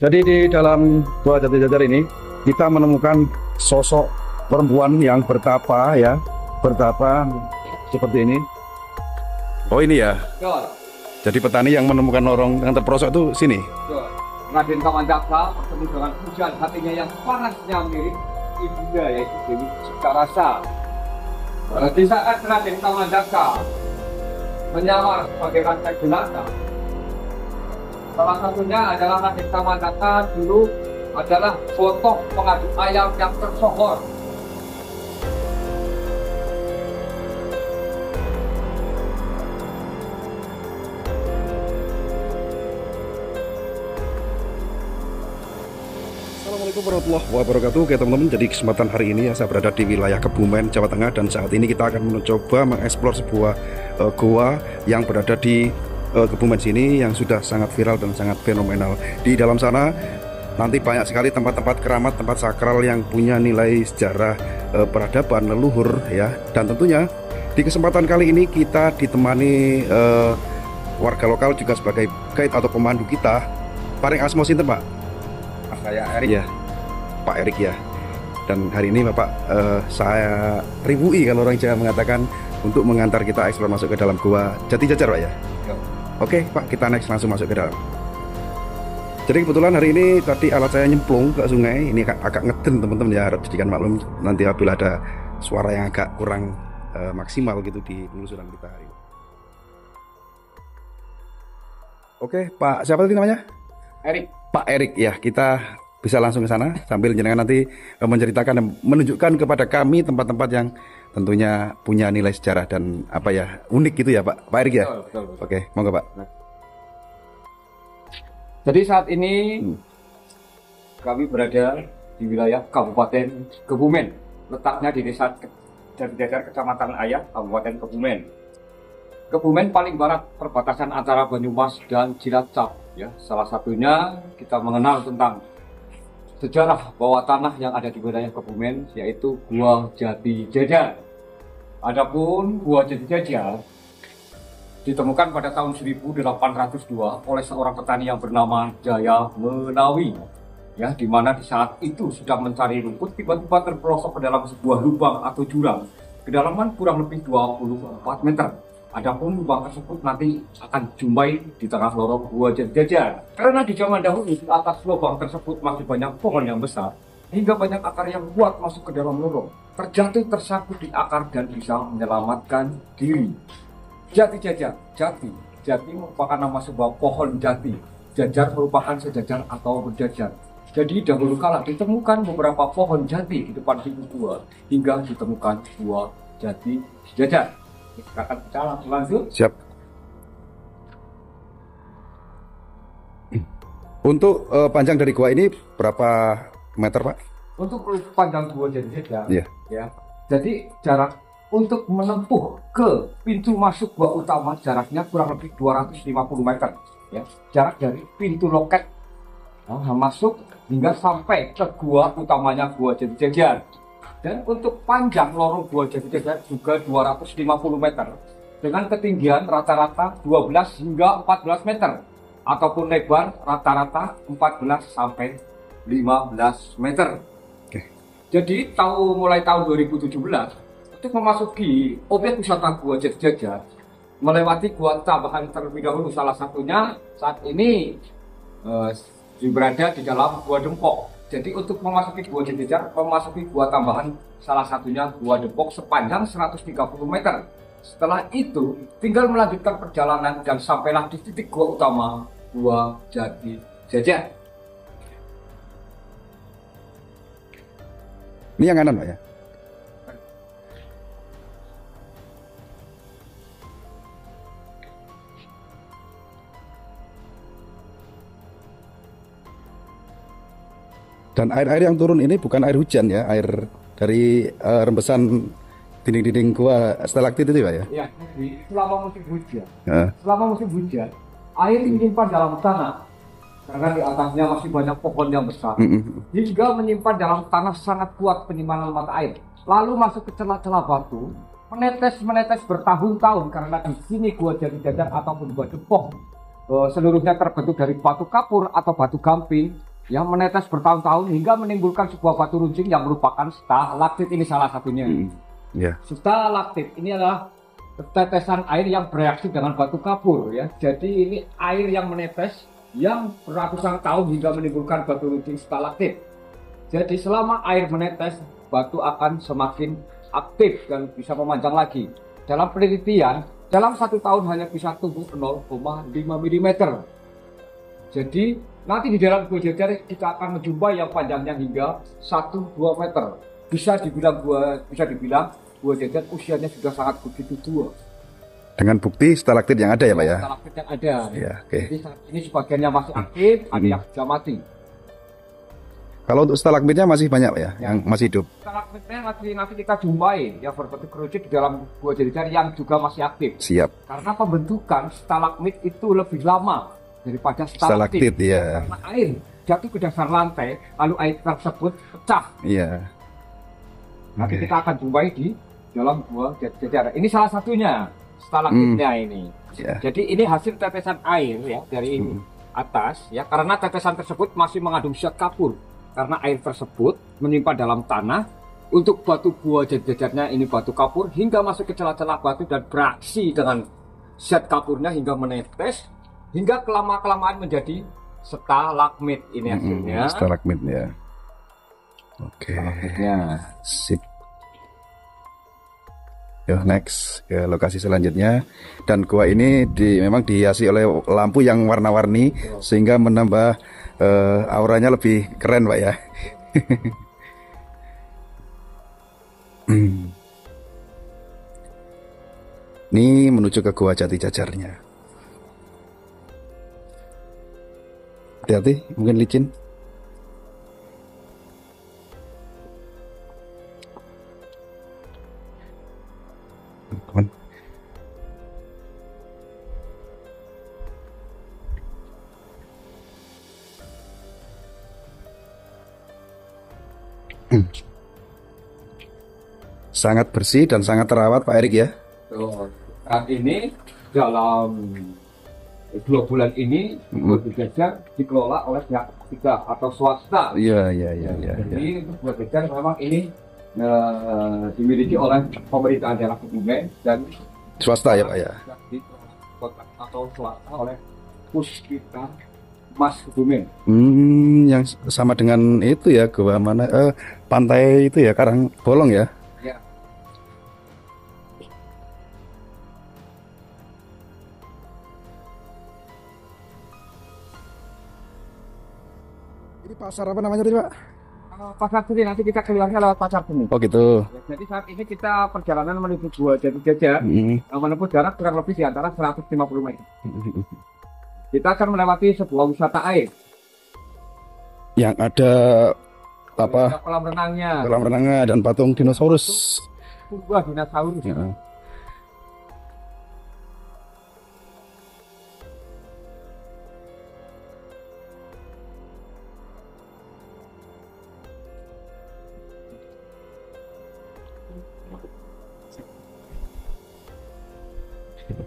Jadi di dalam Gua Jati Jajar ini kita menemukan sosok perempuan yang bertapa ya, bertapa seperti ini. Oh ini ya. Betul. Jadi petani yang menemukan lorong yang terperosok itu sini. Betul. Raden Kamandaka bertemu dengan hujan hatinya yang panasnya mirip ibunda yaitu Dewi Sukarasa. Di saat Raden Kamandaka menyamar sebagai raja jelata, salah satunya adalah Raden Kamandaka dulu adalah foto pengadu ayam yang tersohor. Assalamualaikum warahmatullahi wabarakatuh. Oke teman-teman, jadi kesempatan hari ini ya saya berada di wilayah Kebumen, Jawa Tengah, dan saat ini kita akan mencoba mengeksplor sebuah gua yang berada di Kebumen sini yang sudah sangat viral dan sangat fenomenal. Di dalam sana nanti banyak sekali tempat-tempat keramat, tempat sakral yang punya nilai sejarah peradaban leluhur ya. Dan tentunya di kesempatan kali ini kita ditemani warga lokal juga sebagai guide atau pemandu kita. Paring asmo sinten, Pak? Saya Erik. Ya, Pak Erik ya. Dan hari ini Bapak saya ribui kalau orang Jawa mengatakan untuk mengantar kita eksplor masuk ke dalam Gua Jati Jajar, Pak ya. Ya. Oke Pak, kita next langsung masuk ke dalam. Jadi kebetulan hari ini tadi alat saya nyemplung ke sungai. Ini agak ngeden teman-teman ya, harap jadikan maklum nanti apabila ada suara yang agak kurang maksimal gitu di penelusuran kita hari ini. Oke Pak, siapa tadi namanya? Erik. Pak Erik ya, kita bisa langsung ke sana sambil jenengan nanti menceritakan dan menunjukkan kepada kami tempat-tempat yang tentunya punya nilai sejarah dan apa ya unik gitu ya Pak Erik ya. Betul. Oke, monggo Pak. Jadi saat ini kami berada di wilayah Kabupaten Kebumen, letaknya di Desa Jati Jajar, Kecamatan Ayah, Kabupaten Kebumen. Kebumen paling barat perbatasan antara Banyumas dan Cilacap. Ya, salah satunya kita mengenal tentang sejarah bawah tanah yang ada di wilayah Kebumen, yaitu Gua Jati Jajar. Adapun Gua Jati Jajar ditemukan pada tahun 1802 oleh seorang petani yang bernama Jaya Menawi. Ya, di mana di saat itu sedang mencari rumput, tiba-tiba terperosok ke dalam sebuah lubang atau jurang, kedalaman kurang lebih 24 meter. Adapun lubang tersebut nanti akan jumpai di tengah lorong Gua Jati Jajar. Karena di zaman dahulu di atas lubang tersebut masih banyak pohon yang besar, hingga banyak akar yang kuat masuk ke dalam lorong, terjatuh tersangkut di akar dan bisa menyelamatkan diri. Jati Jajar, Jati merupakan nama sebuah pohon jati. Jajar merupakan sejajar atau berjajar. Jadi dahulu kala ditemukan beberapa pohon jati di depan pintu gua, hingga ditemukan Gua Jati Jajar. Kita akan bicara langsung. Siap. Untuk panjang dari gua ini berapa meter Pak? Untuk panjang Gua Jati Jajar, Iya. ya. Jadi jarak untuk menempuh ke pintu masuk gua utama jaraknya kurang lebih 250 meter. Ya. Jarak dari pintu loket masuk hingga sampai ke gua utamanya Gua Jati Jajar. Dan untuk panjang lorong Gua Jati Jajar juga 250 meter dengan ketinggian rata-rata 12 hingga 14 meter ataupun lebar rata-rata 14 sampai 15 meter. Oke. Jadi mulai tahun 2017 untuk memasuki objek wisata Gua Jati Jajar melewati gua tambahan terlebih dahulu, salah satunya saat ini berada di dalam Gua Dempok. Jadi untuk memasuki Gua Jati Jajar, memasuki gua tambahan salah satunya Gua Dempok sepanjang 130 meter. Setelah itu tinggal melanjutkan perjalanan dan sampailah di titik gua utama Gua Jati Jajar. Ini yang kanan Pak ya? Dan air-air yang turun ini bukan air hujan ya, air dari rembesan dinding-dinding gua stalaktit itu Pak ya? Ya, jadi selama musim hujan, Ya. air menyimpan dalam tanah karena di atasnya masih banyak pohon yang besar, hingga menyimpan dalam tanah sangat kuat penyimpanan mata air. Lalu masuk ke celah-celah batu, menetes bertahun-tahun karena di sini Gua Jati Jajar ataupun Gua Dempok seluruhnya terbentuk dari batu kapur atau batu gamping yang menetes bertahun-tahun hingga menimbulkan sebuah batu runcing yang merupakan stalaktit. Ini salah satunya. Ya. Stalaktit ini adalah tetesan air yang bereaksi dengan batu kapur ya. Jadi ini air yang menetes yang ratusan tahun hingga menimbulkan batu runcing stalaktit. Jadi selama air menetes, batu akan semakin aktif dan bisa memanjang lagi. Dalam penelitian, dalam 1 tahun hanya bisa tumbuh 0,5 mm. Jadi nanti di dalam Gua Jajar kita akan menjumpai yang panjangnya hingga 1-2 meter. Bisa dibilang Gua Jajar usianya sudah sangat begitu tua. Dengan bukti stalaktit yang ada ya Pak ya? Stalaktit yang ada. Ya, oke. Jadi saat ini sebagiannya masih aktif, ada yang sudah mati. Kalau untuk stalagmitnya masih banyak Pak ya, yang masih hidup? Stalagmitnya nanti kita jumpai yang berbentuk kerucut di dalam Gua Jajar yang juga masih aktif. Siap. Karena pembentukan stalagmit itu lebih lama daripada Stalaktit ya. Karena air jatuh ke dasar lantai, lalu air tersebut pecah. Iya. Nanti kita akan jumpai di dalam Gua Jajar. Ini salah satunya stalagmitnya ini. Ya. Jadi ini hasil tetesan air ya dari atas ya, karena tetesan tersebut masih mengandung zat kapur. Karena air tersebut menimpa dalam tanah, untuk batu Gua Jajarnya ini batu kapur hingga masuk ke celah-celah batu dan beraksi dengan zat kapurnya hingga menetes hingga kelamaan menjadi stalagmit. Ini hasilnya. Stalagmit ya. Oke. Stalagmitnya. Sip. Yuk next ke lokasi selanjutnya. Dan gua ini memang dihiasi oleh lampu yang warna-warni sehingga menambah auranya lebih keren Pak ya. Ini menuju ke Gua Jati Jajarnya. Hati-hati, mungkin licin. Teman. Sangat bersih dan sangat terawat Pak Erik ya. Saat ini dalam 2 bulan ini Gua Jajar dikelola oleh pihak ketiga atau swasta. Iya. Jadi untuk Gua Jajar memang ini dimiliki oleh pemerintahan daerah Kebumen dan Swasta ya Pak ya. Atau swasta oleh Puspita Mas Kebumen. Yang sama dengan itu ya, gua mana pantai itu ya, Karang Bolong ya. Ya. Ini pasar apa namanya tadi Pak? Pasar Seni, nanti kita keluarnya lewat Pasar Seni. Oh gitu. Ya, jadi saat ini kita perjalanan menuju Gua Jati Jajar menempuh jarak kurang lebih di antara 150 meter. Kita akan melewati sebuah wisata air. Yang ada apa? Kolam renangnya. Kolam renangnya dan patung dinosaurus. Purba dinosaurus. Ya.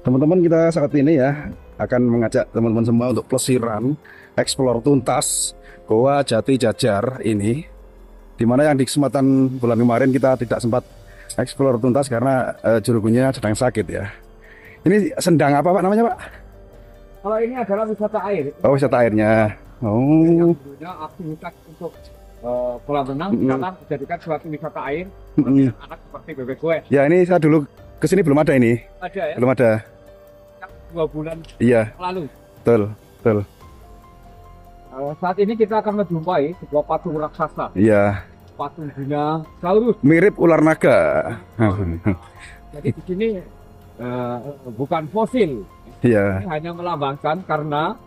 Teman-teman, kita saat ini ya akan mengajak teman-teman semua untuk pelesiran, eksplor tuntas Gua Jati Jajar ini, dimana yang di kesempatan bulan kemarin kita tidak sempat eksplor tuntas karena Jurugunnya sedang sakit ya. Ini sendang apa Pak namanya Pak? Kalau ini adalah wisata air. Oh, wisata airnya. Oh. Yang aktivitas untuk kolam renang karena dijadikan suatu wisata air anak seperti bebek gue. Ya, ini saya dulu kesini belum ada ini. Ada ya? Belum ada. 2 bulan Iya. lalu. Betul. Saat ini kita akan menjumpai sebuah patung raksasa. Iya. Patung dinosaurus. Mirip ular naga. Jadi di sini bukan fosil. Iya. Ini hanya melambangkan karena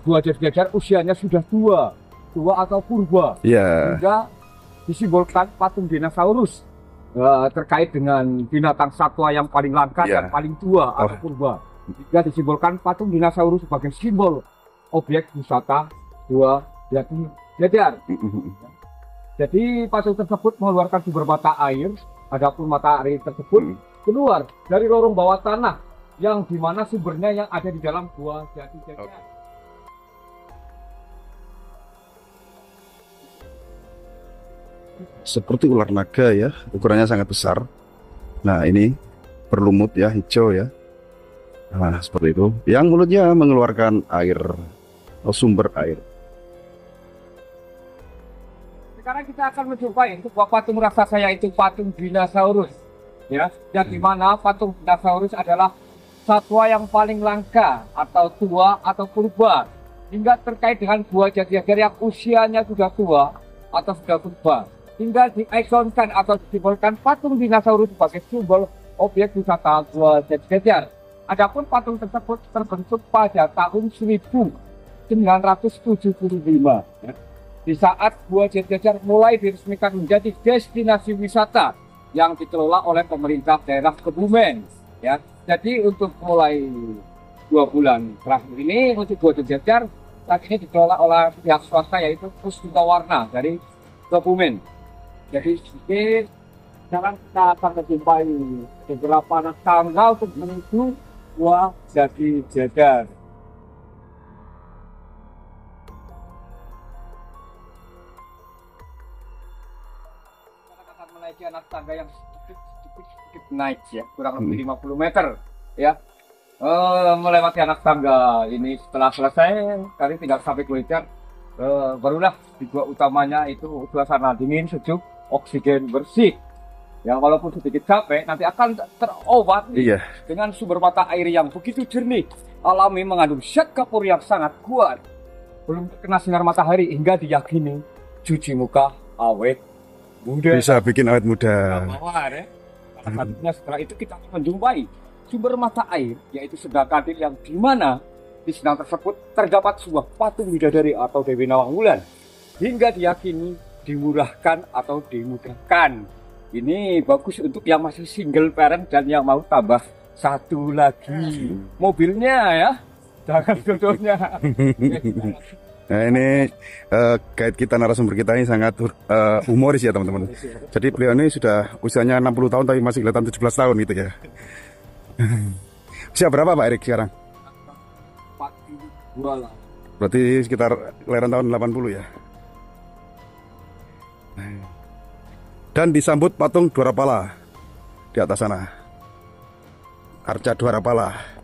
Gua Jati Jajar usianya sudah tua atau purba. Iya. Sehingga disimbolkan patung dinosaurus terkait dengan binatang satwa yang paling langka dan paling tua atau purba. Juga disimbolkan patung dinosaurus sebagai simbol objek wisata Gua Jati Jajar. Jadi patung tersebut mengeluarkan sumber mata air, adapun mata air tersebut keluar dari lorong bawah tanah yang dimana sumbernya yang ada di dalam Gua Jati Jajar. seperti ular naga ya, ukurannya sangat besar. Nah ini berlumut ya, hijau ya. Nah seperti itu, yang mulutnya mengeluarkan air, sumber air. Sekarang kita akan menjumpai sebuah patung raksasa, yaitu patung dinosaurus. Ya, yang dimana patung dinosaurus adalah satwa yang paling langka atau tua atau purba, hingga terkait dengan gua Jatijajar yang usianya sudah tua atau sudah purba, hingga diikonkan atau disimbolkan patung dinosaurus sebagai simbol objek wisata gua Jatijajar. Adapun patung tersebut terbentuk pada tahun 1975 ya, di saat Gua Jatijajar mulai diresmikan menjadi destinasi wisata yang dikelola oleh pemerintah daerah Kebumen ya. Jadi untuk mulai 2 bulan terakhir ini untuk Gua Jatijajar saat ini dikelola oleh pihak swasta, yaitu Pustika Warna dari Kebumen. Jadi sekarang kita akan menjumpai beberapa tanggal untuk menuju Gua Jatijajar. Akan menaiki anak tangga yang sedikit naik ya, kurang lebih 50 meter ya. Melewati anak tangga ini, setelah selesai kali tinggal sampai Jatijajar, barulah di gua utamanya itu suasana dingin, sejuk, oksigen bersih. Yang walaupun sedikit capek, nanti akan terobati dengan sumber mata air yang begitu jernih, alami, mengandung zat kapur yang sangat kuat, belum terkena sinar matahari, hingga diyakini cuci muka awet muda. Bisa bikin awet muda. Satunya setelah itu kita akan menjumpai sumber mata air, yaitu Sedang Kandil, yang dimana di senang tersebut terdapat sebuah patung bidadari atau Dewi Nawang Wulan, hingga diyakini dimurahkan atau dimudahkan. Ini bagus untuk yang masih single parent dan yang mau tambah satu lagi mobilnya ya, jangan jodohnya. Nah ini guide kita, narasumber kita ini sangat humoris ya teman-teman. Jadi beliau ini sudah usianya 60 tahun tapi masih kelihatan 17 tahun gitu ya. Usia berapa Pak Erik sekarang? 42 lah. Berarti sekitar kelahiran tahun 80 ya. Dan disambut patung Dwarapala di atas sana. Arca Dwarapala.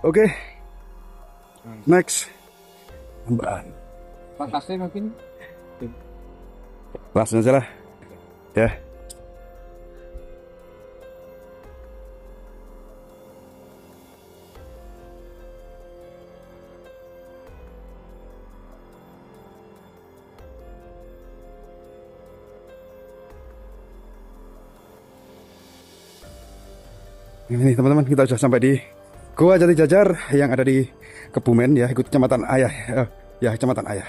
Oke, next, tambahan. Pantasnya mungkin langsung aja lah, ya. Ini teman-teman, kita sudah sampai di Gua Jatijajar yang ada di Kebumen ya, ikut Kecamatan Ayah ya, Kecamatan Ayah.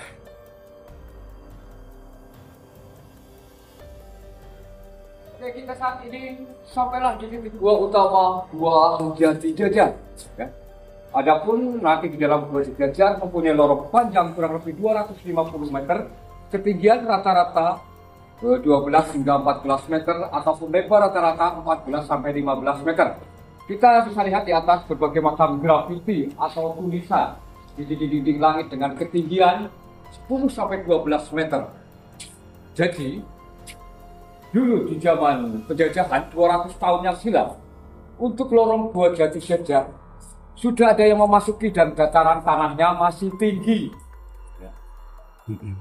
Oke, kita saat ini sampailah di titik gua utama Gua Jatijajar ya. Adapun nanti di dalam Gua Jatijajar mempunyai lorong panjang kurang lebih 250 meter, ketinggian rata-rata 12 hingga 14 meter, ataupun lebar rata-rata 14 sampai 15 meter. Kita bisa lihat di atas berbagai macam grafiti atau tulisan di dinding langit dengan ketinggian 10 sampai 12 meter. Jadi, dulu di zaman penjajahan 200 tahun yang silam, untuk lorong Gua Jatijajar sudah ada yang memasuki dan dataran tanahnya masih tinggi.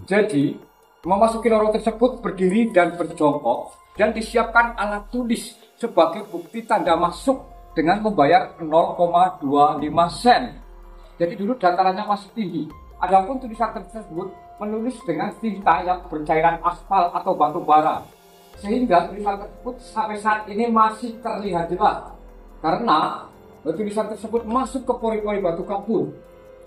Jadi, memasuki lorong tersebut berdiri dan berjongkok dan disiapkan alat tulis sebagai bukti tanda masuk dengan membayar 0,25 sen. Jadi dulu datarannya masih tinggi. Adapun tulisan tersebut menulis dengan tinta yang bercairan aspal atau batu bara, sehingga tulisan tersebut sampai saat ini masih terlihat jelas karena tulisan tersebut masuk ke pori-pori batu kapur.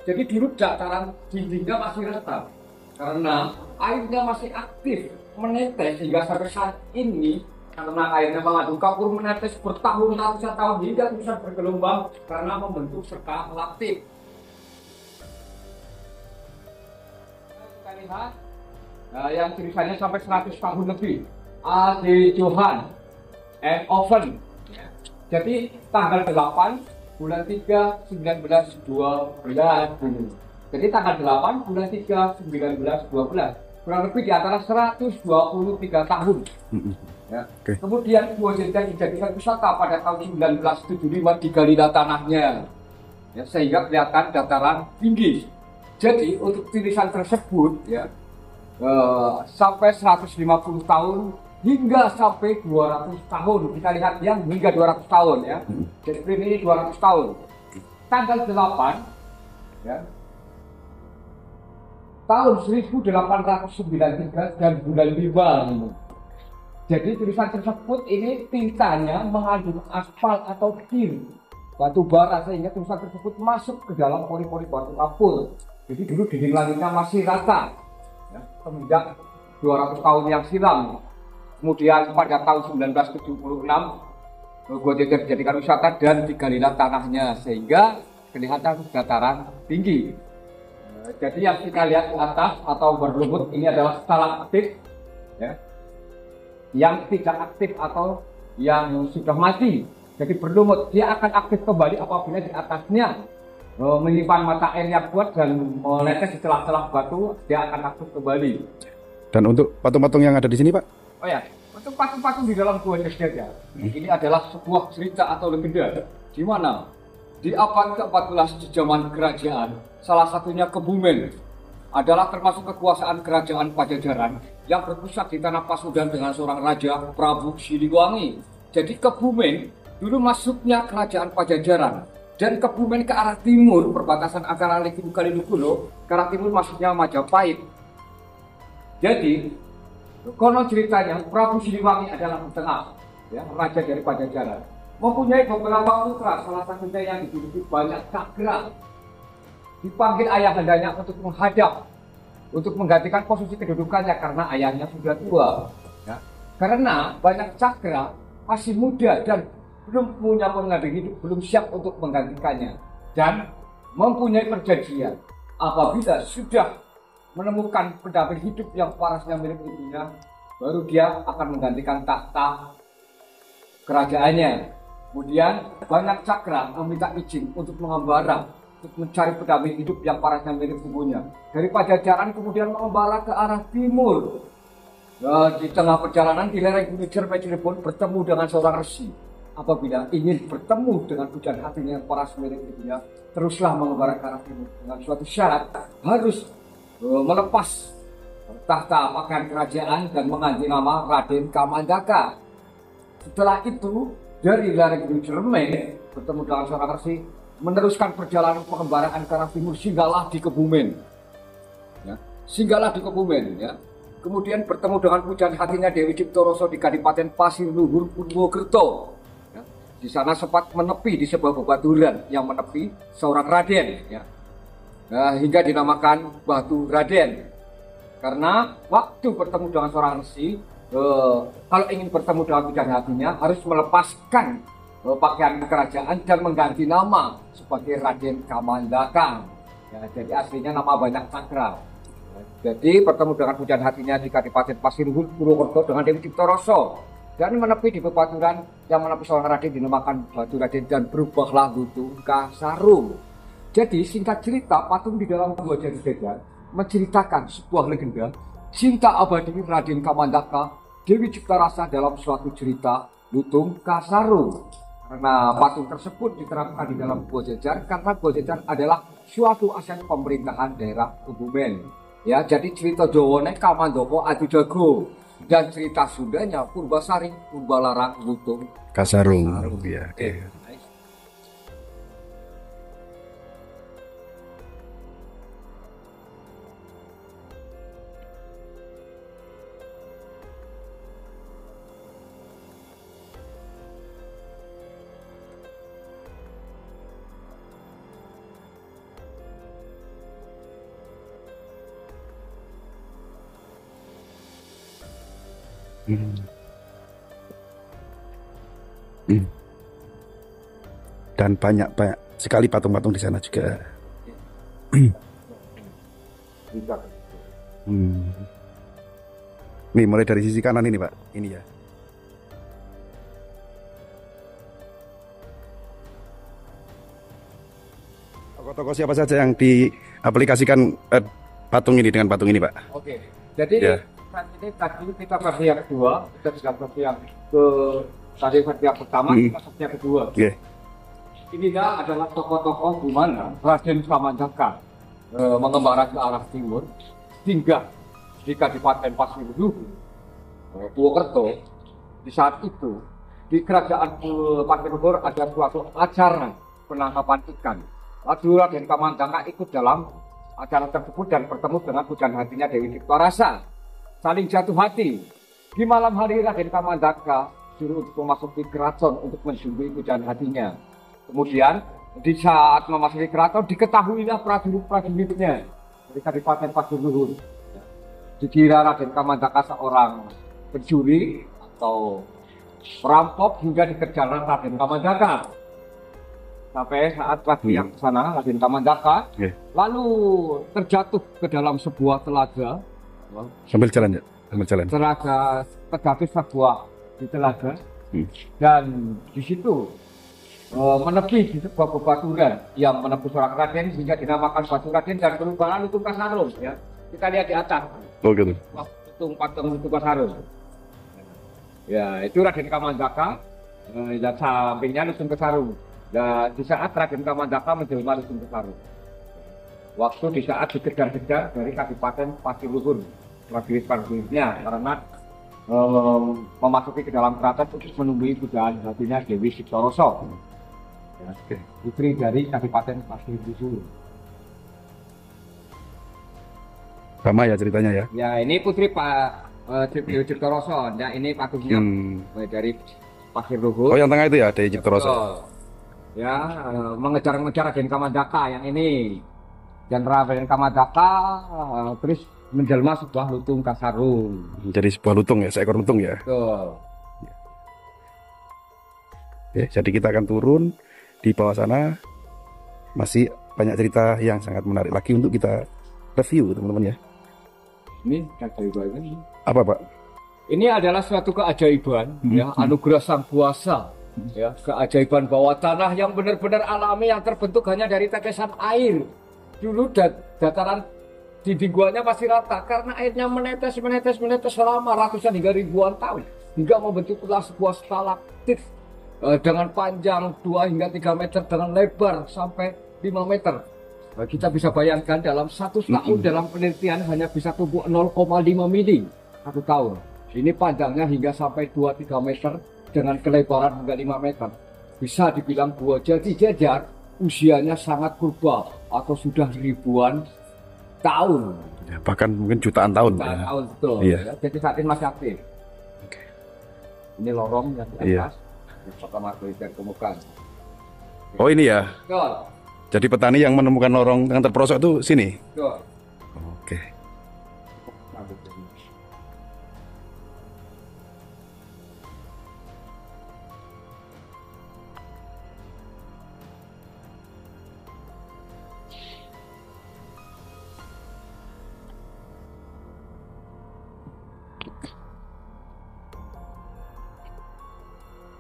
Jadi dulu dataran dindingnya masih rata. karena airnya masih aktif menetes hingga sampai saat ini. Karena airnya mengandung kapur menetes bertahun-tahun hingga bisa bergelombang karena membentuk serta laktik. Kita lihat yang tulisannya sampai 100 tahun lebih. A.D. Johan and Oven. Jadi tanggal 8 bulan 3 1912 ini. Jadi tanggal 8 bulan 3 1912 kurang lebih di antara 123 tahun. Ya. Okay. Kemudian Gua Jajar dijadikan wisata pada tahun 1975 digali tanahnya, ya, sehingga kelihatan dataran tinggi. Jadi untuk tulisan tersebut ya sampai 150 tahun hingga sampai 200 tahun. Kita lihat yang hingga 200 tahun ya. Jadi ini 200 tahun. Tanggal 8 ya, tahun 1893 dan bulan 5. Jadi tulisan tersebut ini tintanya mengandung aspal atau kir batu bara sehingga tulisan tersebut masuk ke dalam pori-pori batu kapur. Jadi dulu dinding langitnya masih rata ya, semenjak 200 tahun yang silam. Kemudian pada tahun 1976 Gua Jajar dijadikan wisata dan digalilah tanahnya sehingga kelihatan dataran tinggi. Jadi yang kita lihat di atas atau berlumut ini adalah stalaktit ya, yang tidak aktif atau yang sudah mati. Jadi berlumut, dia akan aktif kembali apabila di atasnya menyimpan mata air yang kuat dan menetes di celah-celah batu, dia akan aktif kembali. Dan untuk patung-patung yang ada di sini, Pak? Oh ya, untuk patung-patung di dalam Gua Jajar ini adalah sebuah cerita atau legenda di mana di abad ke-14 di zaman kerajaan, salah satunya Kebumen, adalah termasuk kekuasaan kerajaan Pajajaran yang berpusat di tanah Pasundan dengan seorang raja Prabu Siliwangi. Jadi Kebumen dulu masuknya kerajaan Pajajaran dan Kebumen ke arah timur perbatasan antara Legimu Kalilukulo ke arah timur masuknya Majapahit. Jadi konon ceritanya Prabu Siliwangi adalah tengah ya, raja dari Pajajaran, mempunyai beberapa putra, salah satunya yang dimiliki banyak cakra. Dipanggil ayahandanya untuk menghadap, untuk menggantikan posisi kedudukannya karena ayahnya sudah tua. Ya. Karena banyak cakra masih muda dan belum punya pengaruh hidup, belum siap untuk menggantikannya. Dan mempunyai perjanjian apabila sudah menemukan pendamping hidup yang parasnya milik ibunya, baru dia akan menggantikan tahta kerajaannya. Kemudian banyak cakra meminta izin untuk mengembara, untuk mencari pendamping hidup yang parasnya milik ibunya. Dari Pajajaran kemudian mengembara ke arah timur. Di tengah perjalanan di lereng Gunung Ciremai Cirebon bertemu dengan seorang resi. Apabila ingin bertemu dengan hujan hatinya yang paras milik ibunya, teruslah mengembara ke arah timur dengan suatu syarat harus melepas tahta pakaian kerajaan dan mengganti nama Raden Kamandaka. Setelah itu dari lereng Gunung Ciremai bertemu dengan seorang resi, meneruskan perjalanan pengembaraan ke arah timur, singgahlah di Kebumen. Ya, singgahlah di Kebumen. Ya. Kemudian bertemu dengan pujaan hatinya Dewi Ciptoroso di Kadipaten Pasir Luhur, Purwokerto. Ya. Di sana sempat menepi di sebuah bebaturan yang menepi seorang Raden. Ya. Nah, hingga dinamakan Batu Raden. Karena waktu bertemu dengan seorang resi, kalau ingin bertemu dengan pujaan hatinya harus melepaskan pakaian kerajaan dan mengganti nama sebagai Raden Kamandaka. Ya, jadi aslinya nama banyak cakra. Ya, jadi bertemu dengan pujaan hatinya di Kadipaten Pasir Luhur, Purwokerto dengan Dewi Ciptoroso dan menepi di bebaturan yang menepi seorang Raden dinamakan Batu Raden dan berubahlah Lutung Kasarung. Jadi singkat cerita, patung di dalam Gua Jajar menceritakan sebuah legenda cinta abadi Raden Kamandaka Dewi Ciptarasa dalam suatu cerita Lutung Kasarung. Karena patung tersebut diterapkan di dalam Gua Jajar karena Gua Jajar adalah suatu aset pemerintahan daerah Kebumen. Ya, jadi cerita Jawane Kamandaka Adidago dan cerita Sundanya Purbasari Purbalarang Lutung Kasarung. Ya, okay. Hmm. Hmm. Dan banyak sekali patung-patung di sana juga. Bisa. Hmm. Nih mulai dari sisi kanan ini Pak, ini ya. Tokoh-tokoh siapa saja yang diaplikasikan patung ini dengan patung ini Pak? Oke, jadi Ya. saat ini tadi kita versi yang kedua, kita sudah versi yang tadi versi yang pertama, kita versi yang kedua. Oke. Inilah adalah tokoh-tokoh di mana Raden Kamandaka mengembara ke arah timur hingga di Kabupaten Pasiruhu, Purwokerto. Di saat itu di kerajaan Pasiruhu ada suatu acara penangkapan ikan. Lalu Raden Kamandaka ikut dalam acara tersebut dan bertemu dengan pujan hatinya Dewi Diktorasa. Saling jatuh hati. Di malam hari Raden Kamandaka disuruh untuk memasuki keraton untuk menjumpai pujan hatinya. Kemudian di saat memasuki keraton diketahuilah prajurit-prajuritnya dari Kabupaten Pasiruhu. Dikira Raden Kamandaka seorang pencuri atau perampok hingga dikejar Raden Kamandaka. Sampai saat lagi yang ke sana Raden Kamandaka lalu terjatuh ke dalam sebuah telaga. Sambil jalan ya, sambil jalan. Telaga terjatuh sebuah di telaga dan di situ menepi di sebuah bebaturan yang menembus seorang Raden hingga dinamakan Batu Raden dan perubahan Lutung Kasarung ya. Kita lihat di atas. Oh gitu. Patung Lutung Kasarung. Ya, itu Raden Kamandaka dan sampingnya Lutung Kasarung. Dan di saat Raden Kamandaka menjelma Lutung Kasarung. Waktu di saat dikejar-kejar dari Kabupaten Pasiruhu, prajurit-prajuritnya karena memasuki ke dalam keraton untuk menemui pujaan hatinya Dewi Diktorasa. Ya, putri dari Kabupaten Pasiruhu. Sama ya ceritanya ya. Ya ini putri Pak Dewi Diktorasa. Nah ini patungnya dari Pasiruhu. Oh yang tengah itu ya Dewi Diktorasa. Ya mengejar-ngejar Raden Kamandaka yang ini. Dan Raden Kamandaka terus menjelma sebuah lutung Kasarung. Jadi sebuah lutung ya, seekor lutung ya. Betul. Ya, jadi kita akan turun di bawah sana. Masih banyak cerita yang sangat menarik lagi untuk kita review teman-teman ya. Ini keajaiban. Apa Pak? Ini adalah suatu keajaiban ya, anugerah Sang Kuasa. Ya, keajaiban bawah tanah yang benar-benar alami yang terbentuk hanya dari tetesan air. Dulu dataran dinding guanya masih rata karena airnya menetes selama ratusan hingga ribuan tahun hingga membentuklah sebuah stalaktit dengan panjang 2 hingga 3 meter dengan lebar sampai 5 meter. Nah, kita bisa bayangkan dalam 1 tahun dalam penelitian hanya bisa tumbuh 0,5 mili 1 tahun. Ini panjangnya hingga sampai 2-3 meter dengan kelebaran hingga 5 meter. Bisa dibilang gua jadi jajar usianya sangat purba atau sudah ribuan tahun. Ya, bahkan mungkin jutaan tahun. Jutaan Ya. tahun betul. Iya. Ya, jadi saat ini masih aktif. Ini lorong yang di atas. Yang pertama kali ditemukan. Oh ini ya. Betul. Jadi petani yang menemukan lorong yang terperosok itu sini. Betul. Oke.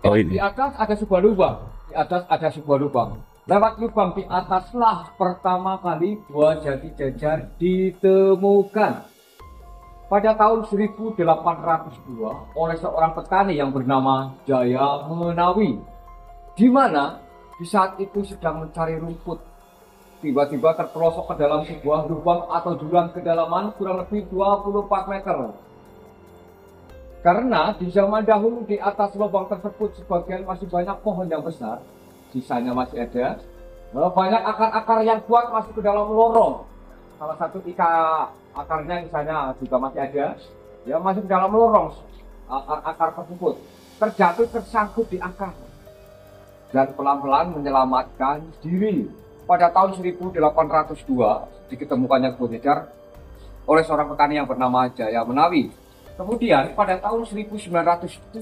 Oh ini. Di atas ada sebuah lubang. Di atas ada sebuah lubang. Lewat lubang di ataslah pertama kali gua jati jajar ditemukan. Pada tahun 1802 oleh seorang petani yang bernama Jaya Menawi. Di mana di saat itu sedang mencari rumput. Tiba-tiba terperosok ke dalam sebuah lubang atau jurang kedalaman kurang lebih 24 meter. Karena di zaman dahulu di atas lubang tersebut sebagian masih banyak pohon yang besar, sisanya masih ada. Banyak akar-akar yang kuat masuk ke dalam lorong. Salah satu akarnya misalnya juga masih ada, ya masuk ke dalam lorong. Akar tersebut terjatuh tersangkut di akar dan pelan-pelan menyelamatkan diri. Pada tahun 1802 diketemukannya gua jajar oleh seorang petani yang bernama Jaya Menawi. Kemudian pada tahun 1975-76,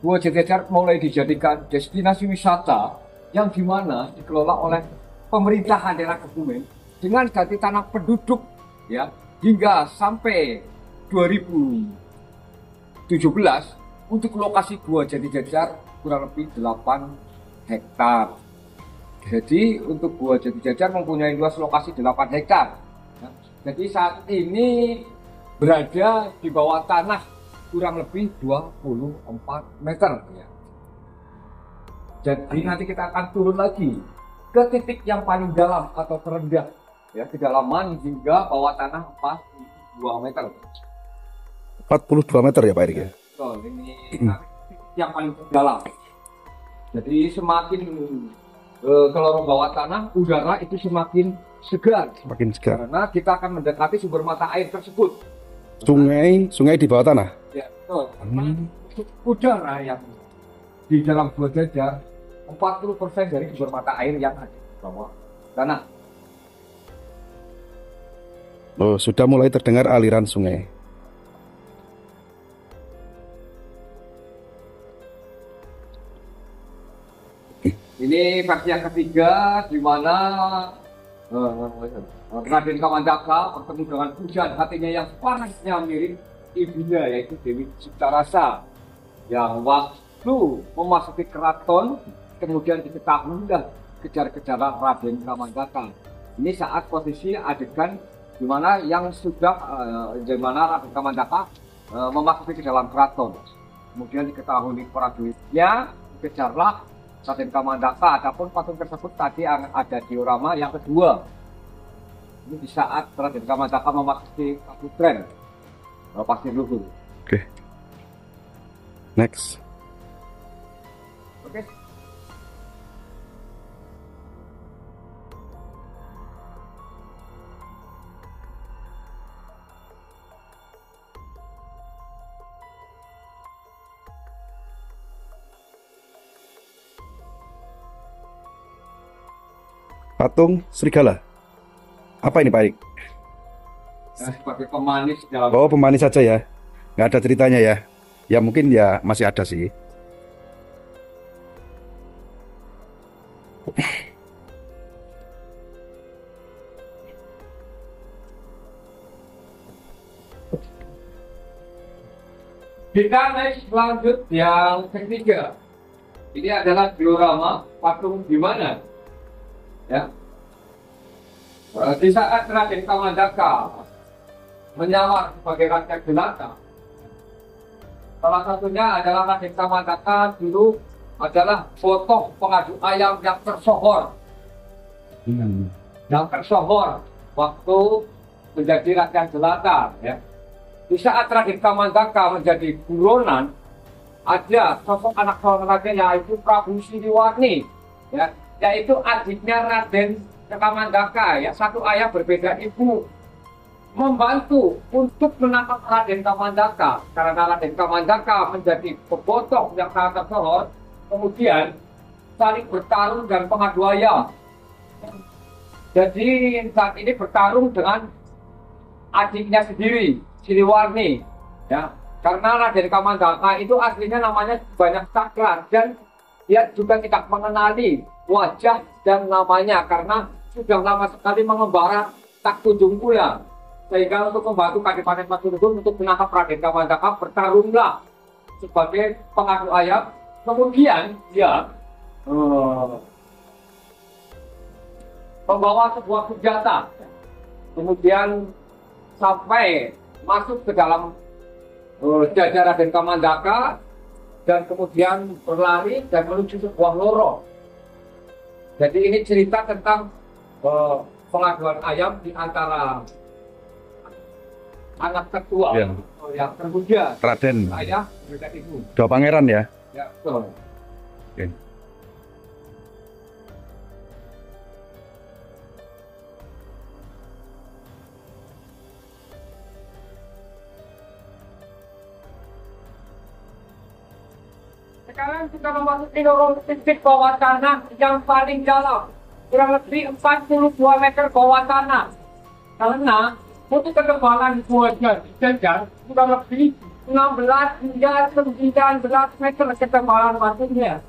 Gua Jatinegara mulai dijadikan destinasi wisata yang dimana dikelola oleh pemerintahan daerah Kebumen dengan ganti tanah penduduk ya hingga sampai 2017 untuk lokasi Gua Jatinegara kurang lebih 8 hektar. Jadi untuk Gua Jatinegara mempunyai luas lokasi 8 hektar. Ya. Jadi saat ini berada di bawah tanah kurang lebih 24 meter ya. Jadi nanti kita akan turun lagi ke titik yang paling dalam atau terendah ya, kedalaman hingga bawah tanah 42 meter. 42 meter ya Pak Erik ya? Betul, ini yang paling dalam. Jadi semakin ke lorong bawah tanah, udara itu semakin segar. Semakin segar. Karena kita akan mendekati sumber mata air tersebut. Sungai di bawah tanah? Ya, betul. Udara yang di dalam Gua Jajar 40% dari sumber mata air yang ada di bawah tanah. Oh, sudah mulai terdengar aliran sungai. Ini versi yang ketiga di mana Raden Kamandaka bertemu dengan hujan hatinya yang panasnya mirip ibunya yaitu Dewi Ciptarasa yang waktu memasuki keraton kemudian diketahui dan kejar-kejaran Raden Kamandaka. Ini saat posisi adegan di mana yang sudah di mana Raden Kamandaka memasuki ke dalam keraton. Kemudian diketahui prajuritnya, dikejarlah Raden Kamandaka. Adapun patung tersebut tadi ada diorama yang kedua. Ini di saat Raden Kamandaka memasuki Kaputren Pasir Luhur. Oke. Next. Oke. Patung serigala. Apa ini Pak Erik? Sebagai pemanis dalam. Oh, pemanis saja ya. Nggak ada ceritanya ya. Ya mungkin ya masih ada sih. Kita next lanjut yang ketiga. Ini adalah diorama patung di mana? Ya. Di saat Raden Kamandaka menyamar sebagai raja jelata, salah satunya adalah Raden Kamandaka dulu adalah foto pengadu ayam yang tersohor. Yang tersohor waktu menjadi raja jelata. Ya. Di saat Raden Kamandaka menjadi buronan, ada sosok anak seorang raja yaitu Prabu Siliwangi, ya, yaitu adiknya Raden Kamandaka, ya, satu ayah berbeda ibu, membantu untuk menangkap Raden Kamandaka karena Raden Kamandaka menjadi pembotok yang sangat tersohor, kemudian saling bertarung dan pengadu ayam. Jadi saat ini bertarung dengan adiknya sendiri, Siliwangi, ya, karena Raden Kamandaka itu aslinya namanya banyak saklar dan dia juga tidak mengenali wajah dan namanya karena sudah lama sekali mengembara tak kunjung pulang, sehingga untuk membantu Kadipaten Pasundan untuk menangkap Raden Kamandaka bertarunglah sebagai pengadu ayam. Kemudian dia membawa sebuah senjata, kemudian sampai masuk ke dalam jajar Raden Kamandaka dan kemudian berlari dan menuju sebuah lorong. Jadi ini cerita tentang pengaduan ayam di antara anak tertua yang termuda, Raden. ayah dan ibu. Dua pangeran ya. Ya, betul. Oke. Sekarang kita memasuki lorong titik bawah tanah yang paling dalam, kurang lebih 42 meter bawah tanah. Karena Untuk ketebalan buahnya dijajar kurang lebih 16 hingga 19 meter ketebalan batunya.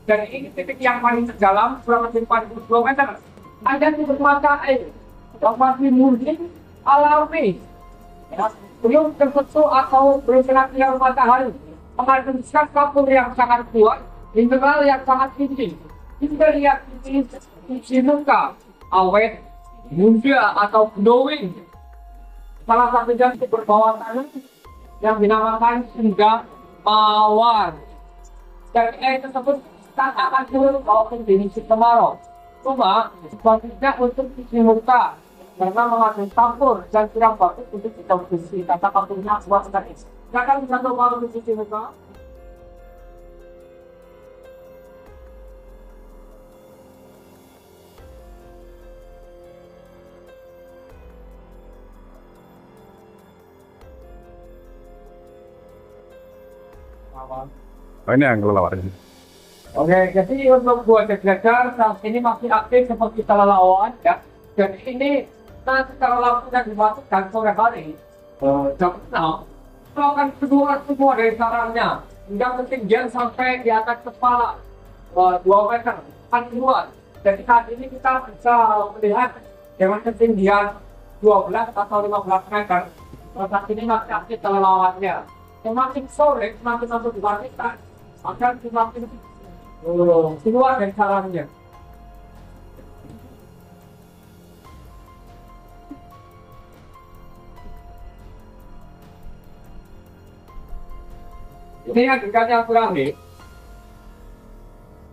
Dan ini titik yang paling terdalam kurang lebih 42 meter. Ada sumber mata air yang masih murni alami, ya, belum tersentuh atau belum kena sinar matahari. Menghasilkan kapur yang sangat kuat, mineral yang sangat tinggi. Kita lihat isi muka awet, muda atau glowing. Salah satu yang berbawah tanah yang dinamakan sendang mawar. Dan air tersebut tak akan turun walaupun di musim kemarau. Cuma sebaliknya untuk isi muka karena mengandung campur dan kurang bagus untuk dikonsumsi. Kata kapurnya buat sekali. Silakan bisa coba untuk isi muka. Oh, ini yang kelelawar ini. Oke, jadi untuk buah jajar saat ini masih aktif seperti kelelawar ya. Dan ini nanti kalau lampunya dimasukkan sore hari jam 6 itu akan keluar semua dari sarangnya hingga ketinggian sampai di atas kepala 2 meter akan keluar. Jadi saat ini kita bisa melihat dengan ketinggian 12 atau 15 meter. Saat ini masih aktif kelelawarnya. Semakin sore, semakin masuk di wanita akan semakin keluar dari sarangnya. Ini adegan yang terakhir.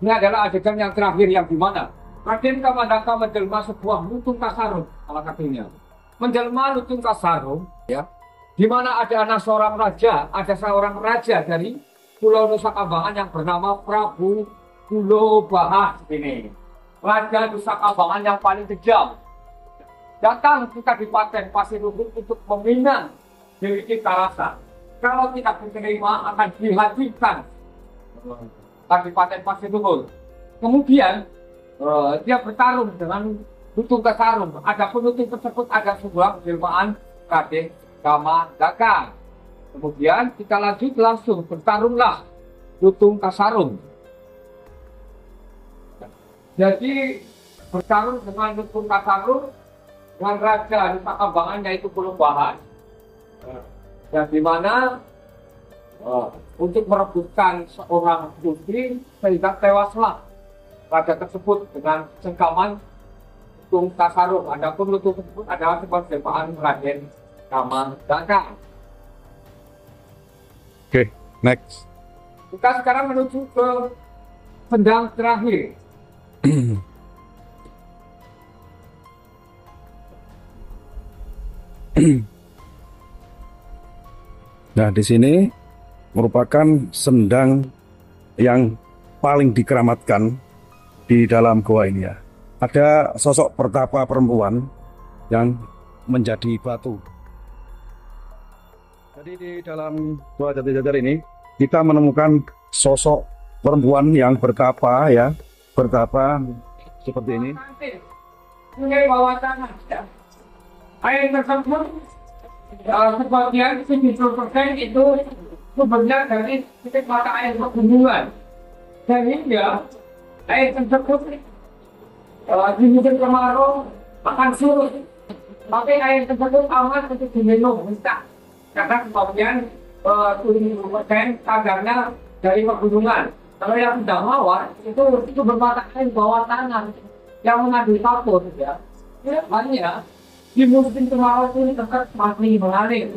Ini adalah adegan yang terakhir yang dimana Raden Kamandaka menjelma sebuah lutung kasarung, salah satunya. Menjelma lutung kasarung, ya, di mana ada anak seorang raja, ada seorang raja dari Pulau Nusa Kambangan yang bernama Prabu Pulau Bahas ini. Raja Nusa Kambangan yang paling kejam. Datang ke Kadipaten Pasiruhut untuk meminang Dewi Citarasa. Kalau tidak diterima akan dihancurkan Kadipaten Pasiruhut. Kemudian dia bertarung dengan lutung kasarung. Adapun lutung tersebut ada sebuah penjelmaan Raden Kamandaka. Kemudian kita lanjut langsung bertarunglah lutung kasarung. Jadi bertarung dengan lutung kasarung dengan raja Nusa Kambangan yaitu Pulau Bahas. Dan di mana untuk merebutkan seorang putri sehingga tewaslah raja tersebut dengan cengkaman lutung kasarung. Adapun lutung tersebut adalah sebuah penjelmaan Raden Kamandaka. Oke, next. Kita sekarang menuju ke sendang terakhir. Nah, di sini merupakan sendang yang paling dikeramatkan di dalam gua ini ya. Ada sosok pertapa perempuan yang menjadi batu. Jadi di dalam Gua Jati Jajar ini kita menemukan sosok perempuan yang bertapa ya, bertapa seperti ini. Sungai bawah tanah. Air tersebut sebagian 70% itu sumbernya dari titik mata air pegunungan. Sehingga air tersebut di musim kemarau akan surut. Tapi air tersebut aman untuk diminum. Karena sebagian 70% kadarnya dari pegunungan. Kalau yang sudah mawar itu bermata air bawah tanah yang mengandung kapur ya. Hanya di musim kemarau ini tetap masih mengalir.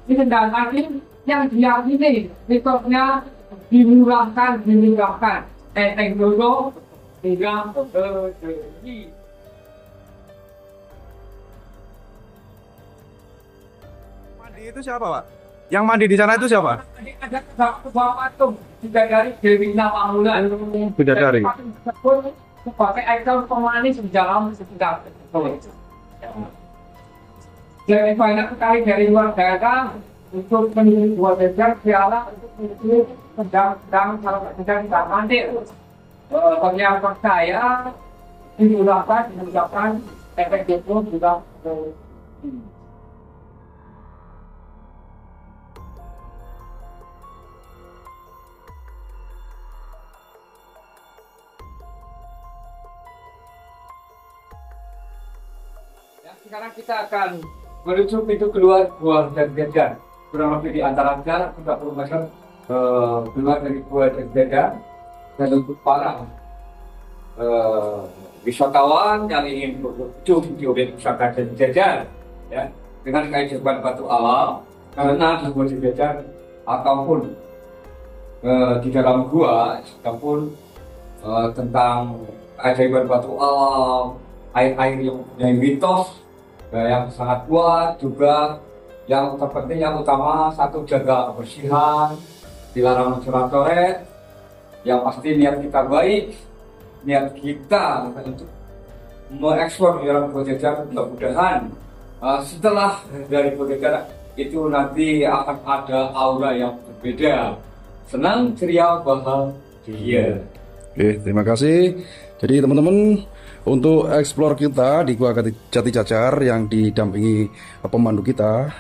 Sedangkan yang diyakini mitosnya dimurahkan. Enteng dulu hingga terjadi. Itu siapa, Pak? Yang mandi di sana itu siapa? Ada sebuah patung bidadari Dewi Nawamulan. Bidadari. Patung tersebut sebagai ikon pemanis di dalam sekitar. Jadi banyak sekali dari luar daerah untuk menuju Gua Jajar piala untuk menuju sedang tidak mandi. Yang percaya dimudahkan mengucapkan efek itu juga Ya, sekarang kita akan menuju pintu keluar Gua Jatijajar. Kurang lebih di antara jarak 30 meter keluar dari Gua Jatijajar. Dan untuk para wisatawan yang ingin berkunjung di objek wisata Jatijajar, ya, dengan keajaiban batu alam, karena di Gua Jatijajar ataupun di dalam gua, ataupun tentang keajaiban batu alam, air-air yang mempunyai mitos yang sangat kuat, juga yang terpenting, yang utama, satu, jaga kebersihan, dilarang mencoret-coret. Yang pasti niat kita baik, niat kita untuk mengeksplor di dalam Gua Jatijajar. Mudah-mudahan setelah dari Gua Jatijajar itu nanti akan ada aura yang berbeda, senang, ceria, bahagia. Oke, terima kasih. Jadi teman-teman, untuk eksplor kita di Gua Jatijajar yang didampingi pemandu kita,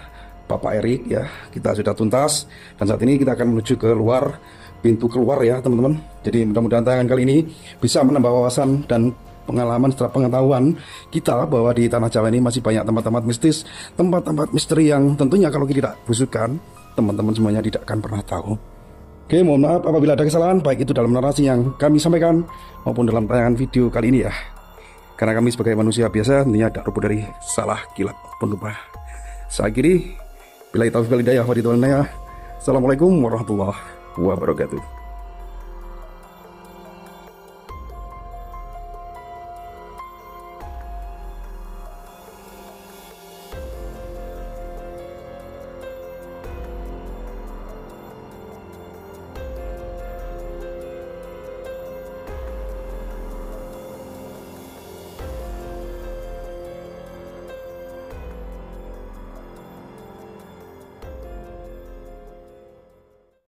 Bapak Erik, ya, kita sudah tuntas, dan saat ini kita akan menuju ke luar, pintu keluar ya teman-teman. Jadi mudah-mudahan tayangan kali ini bisa menambah wawasan dan pengalaman serta pengetahuan kita bahwa di tanah Jawa ini masih banyak tempat-tempat mistis, tempat-tempat misteri yang tentunya kalau kita tidak busukan, teman-teman semuanya tidak akan pernah tahu. Oke, mohon maaf apabila ada kesalahan, baik itu dalam narasi yang kami sampaikan maupun dalam tayangan video kali ini ya. Karena kami sebagai manusia biasa tentunya tidak luput dari salah, kilap, pelupa. Saya akhiri, billahi taufiq wal hidayah. Assalamualaikum warahmatullahi wabarakatuh.